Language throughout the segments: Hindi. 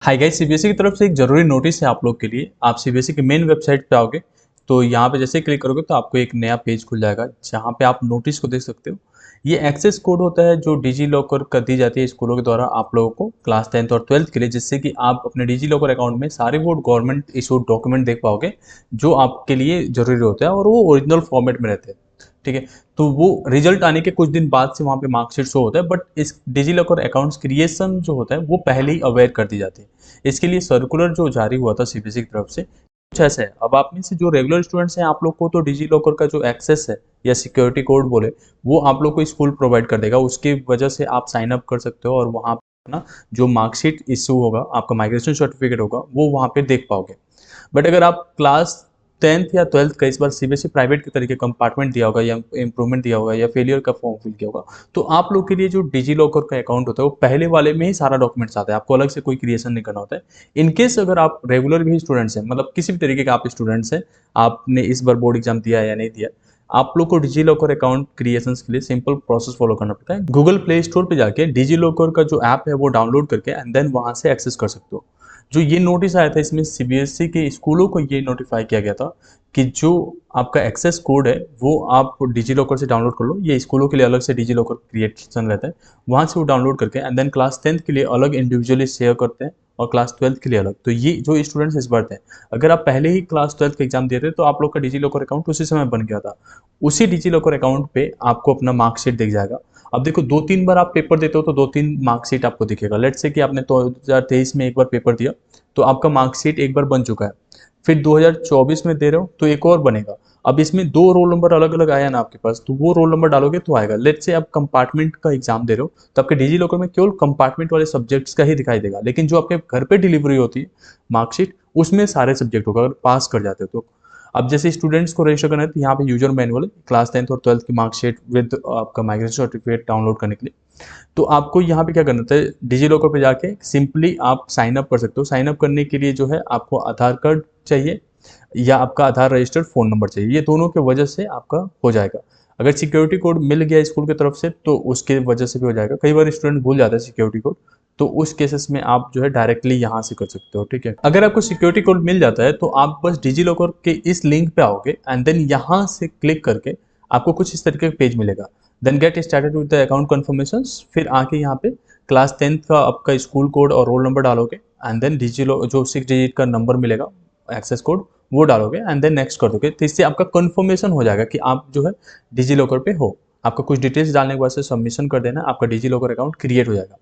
हाय गाइस, सीबीएसई की तरफ से एक जरूरी नोटिस है आप लोग के लिए। आप सीबीएसई की मेन वेबसाइट पे आओगे तो यहाँ पे जैसे ही क्लिक करोगे तो आपको एक नया पेज खुल जाएगा जहाँ पे आप नोटिस को देख सकते हो। ये एक्सेस कोड होता है जो डिजी लॉकर कर दी जाती है स्कूलों के द्वारा आप लोगों को क्लास 10th और 12th के लिए, जिससे कि आप अपने डिजी लॉकर अकाउंट में सारे वो गवर्नमेंट इशूड डॉक्यूमेंट देख पाओगे जो आपके लिए जरूरी होता है और वो ओरिजिनल फॉर्मेट में रहते हैं। ठीक है, तो वो रिजल्ट आने के कुछ दिन बाद से वहाँ पे मार्कशीट शो होता है, बट इस डिजी लॉकर अकाउंट्स क्रिएशन जो होता है वो पहले ही अवेयर कर दी जाती है। इसके लिए सर्कुलर जो जारी हुआ था सीबीएसई की तरफ से कुछ ऐसा है। अब आप में से जो रेगुलर स्टूडेंट्स हैं आप लोग को तो डिजी लॉकर का जो एक्सेस है या सिक्योरिटी कोड बोले वो आप लोग को स्कूल प्रोवाइड कर देगा। उसकी वजह से आप साइन अप कर सकते हो और वहाँ पे ना जो मार्कशीट इश्यू होगा, आपका माइग्रेशन सर्टिफिकेट होगा, वो वहाँ पे देख पाओगे। बट अगर आप क्लास 10th या 12th का इस बार सीबीएसई प्राइवेट के तरीके कंपार्टमेंट दिया होगा या इंप्रूवमेंट दिया होगा या फेलियर का फॉर्म फिल किया होगा, तो आप लोग के लिए जो डिजी लॉकर का अकाउंट होता है वो पहले वाले में ही सारा डॉक्यूमेंट्स आता है, आपको अलग से कोई क्रिएशन नहीं करना होता है। इनकेस अगर आप रेगुलर भी स्टूडेंट्स हैं, मतलब किसी भी तरीके का आप स्टूडेंट्स हैं, आपने इस बार बोर्ड एग्जाम दिया या नहीं दिया, आप लोग को डिजी लॉकर अकाउंट क्रिएशन के लिए सिंपल प्रोसेस फॉलो करना पड़ता है। गूगल प्ले स्टोर पे जाके डिजी लॉकर का जो ऐप है वो डाउनलोड करके एंड देन वहां से एक्सेस कर सकते हो। जो ये नोटिस आया था इसमें सीबीएसई के स्कूलों को ये नोटिफाई किया गया था कि जो आपका एक्सेस कोड है वो आप डिजी लॉकर से डाउनलोड कर लो। ये स्कूलों के लिए अलग से डिजी लॉकर क्रिएशन रहता है, वहाँ से वो डाउनलोड करके एंड देन क्लास 10th के लिए अलग इंडिविजुअली शेयर करते हैं और क्लास 12th के लिए अलग। तो ये जो स्टूडेंट्स इस बार थे, अगर आप पहले ही क्लास 12th का एग्जाम दे रहे तो आप लोग का डिजी लॉकर अकाउंट उसी समय बन गया था। उसी डिजी लॉकर अकाउंट पे आपको अपना मार्कशीट दिख जाएगा। अब देखो, 2-3 बार आप पेपर देते हो तो 2-3 मार्कशीट आपको दिखेगा। लेट्स से कि आपने 2023 में एक बार पेपर दिया तो आपका मार्कशीट एक बार बन चुका है। फिर 2024 में दे रहे हो तो एक और बनेगा। अब इसमें 2 रोल नंबर अलग-अलग आया ना आपके पास, तो वो रोल नंबर डालोगे तो आएगा। लेट्स से आप कंपार्टमेंट का एग्जाम दे रहे हो तो आपके डिजी लॉकर में केवल कंपार्टमेंट वाले सब्जेक्ट्स का ही दिखाई देगा, लेकिन जो आपके घर पे डिलीवरी होती है मार्कशीट, उसमें सारे सब्जेक्ट होगा अगर पास कर जाते हो तो। अब जैसे स्टूडेंट्स को रजिस्टर करना है तो यहाँ पे यूजर मैनुअल है क्लास 10th और 12th की मार्कशीट विद आपका माइग्रेशन सर्टिफिकेट डाउनलोड करने के लिए। तो आपको यहाँ पे क्या करना होता है, डिजी लॉकर पे जाके सिंपली आप साइन अप कर सकते हो। साइन अप करने के लिए जो है आपको आधार कार्ड चाहिए या आपका आधार रजिस्टर्ड फ़ोन नंबर चाहिए, ये दोनों की वजह से आपका हो जाएगा। अगर सिक्योरिटी कोड मिल गया स्कूल की तरफ से तो उसके वजह से भी हो जाएगा। कई बार स्टूडेंट भूल जाता है सिक्योरिटी कोड, तो उस केसेस में आप जो है डायरेक्टली यहाँ से कर सकते हो। ठीक है, अगर आपको सिक्योरिटी कोड मिल जाता है तो आप बस डिजी लॉकर के इस लिंक पे आओगे एंड देन यहाँ से क्लिक करके आपको कुछ इस तरीके का पेज मिलेगा। Then get started with the account confirmation. फिर आके यहाँ पे क्लास 10th का आपका स्कूल कोड और रोल नंबर डालोगे एंड देन डिजी जो 6 डिजिट का नंबर मिलेगा एक्सेस कोड, वो डालोगे एंड देन नेक्स्ट कर दोगे। तो इससे आपका कंफर्मेशन हो जाएगा कि आप जो है डिजी लॉकर पे हो। आपका कुछ डिटेल्स डालने के बाद से सबमिशन कर देना, आपका डिजी लॉकर अकाउंट क्रिएट हो जाएगा।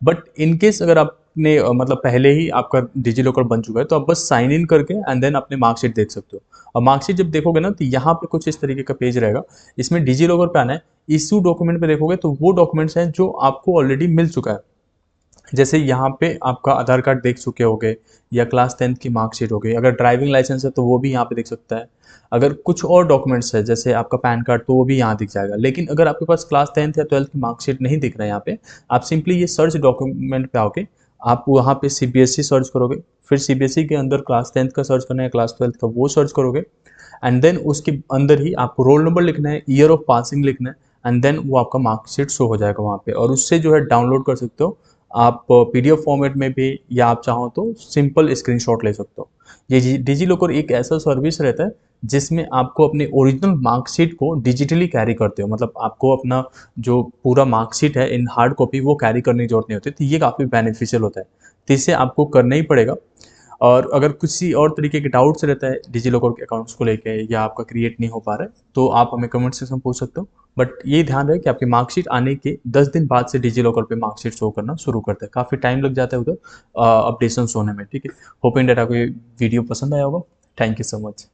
बट इन केस अगर आपने मतलब पहले ही आपका डिजी लॉकर बन चुका है तो आप बस साइन इन करके एंड देन अपने मार्कशीट देख सकते हो। और मार्कशीट जब देखोगे ना तो यहाँ पे कुछ इस तरीके का पेज रहेगा। इसमें डिजी लॉकर पे आना है, इश्यू डॉक्यूमेंट पे देखोगे तो वो डॉक्यूमेंट्स हैं जो आपको ऑलरेडी मिल चुका है। जैसे यहाँ पे आपका आधार कार्ड देख चुके होगे या क्लास 10th की मार्कशीट हो गई। अगर ड्राइविंग लाइसेंस है तो वो भी यहाँ पे दिख सकता है। अगर कुछ और डॉक्यूमेंट्स है जैसे आपका पैन कार्ड तो वो भी यहाँ दिख जाएगा। लेकिन अगर आपके पास क्लास 10th या 12th की मार्कशीट नहीं दिख रहा है यहाँ पे, आप सिंपली ये सर्च डॉक्यूमेंट पे आओगे, आप वहाँ पे सीबीएसई सर्च करोगे। फिर सीबीएसई के अंदर क्लास 10th का सर्च करना है, क्लास 12th का वो सर्च करोगे एंड देन उसके अंदर ही आपको रोल नंबर लिखना है, ईयर ऑफ पासिंग लिखना है एंड देन वो आपका मार्कशीट शो हो जाएगा वहाँ पे। और उससे जो है डाउनलोड कर सकते हो आप पीडीएफ फॉर्मेट में भी, या आप चाहो तो सिंपल स्क्रीनशॉट ले सकते हो। ये डिजी लॉकर एक ऐसा सर्विस रहता है जिसमें आपको अपने ओरिजिनल मार्कशीट को डिजिटली कैरी करते हो, मतलब आपको अपना जो पूरा मार्कशीट है इन हार्ड कॉपी वो कैरी करने की जरूरत नहीं होती। तो ये काफ़ी बेनिफिशियल होता है, तो इसे आपको करना ही पड़ेगा। और अगर किसी और तरीके के डाउट्स रहता है डिजी लॉकर के अकाउंट्स को लेके या आपका क्रिएट नहीं हो पा रहा है तो आप हमें कमेंट सेक्शन में पूछ सकते हो। बट ये ध्यान रहे कि आपकी मार्कशीट आने के 10 दिन बाद से डिजी लॉकर पे मार्कशीट शो करना शुरू करता है। काफ़ी टाइम लग जाता है उधर अपडेशन होने में। ठीक है, होप इन डेट आपको ये वीडियो पसंद आया होगा। Thank you so much.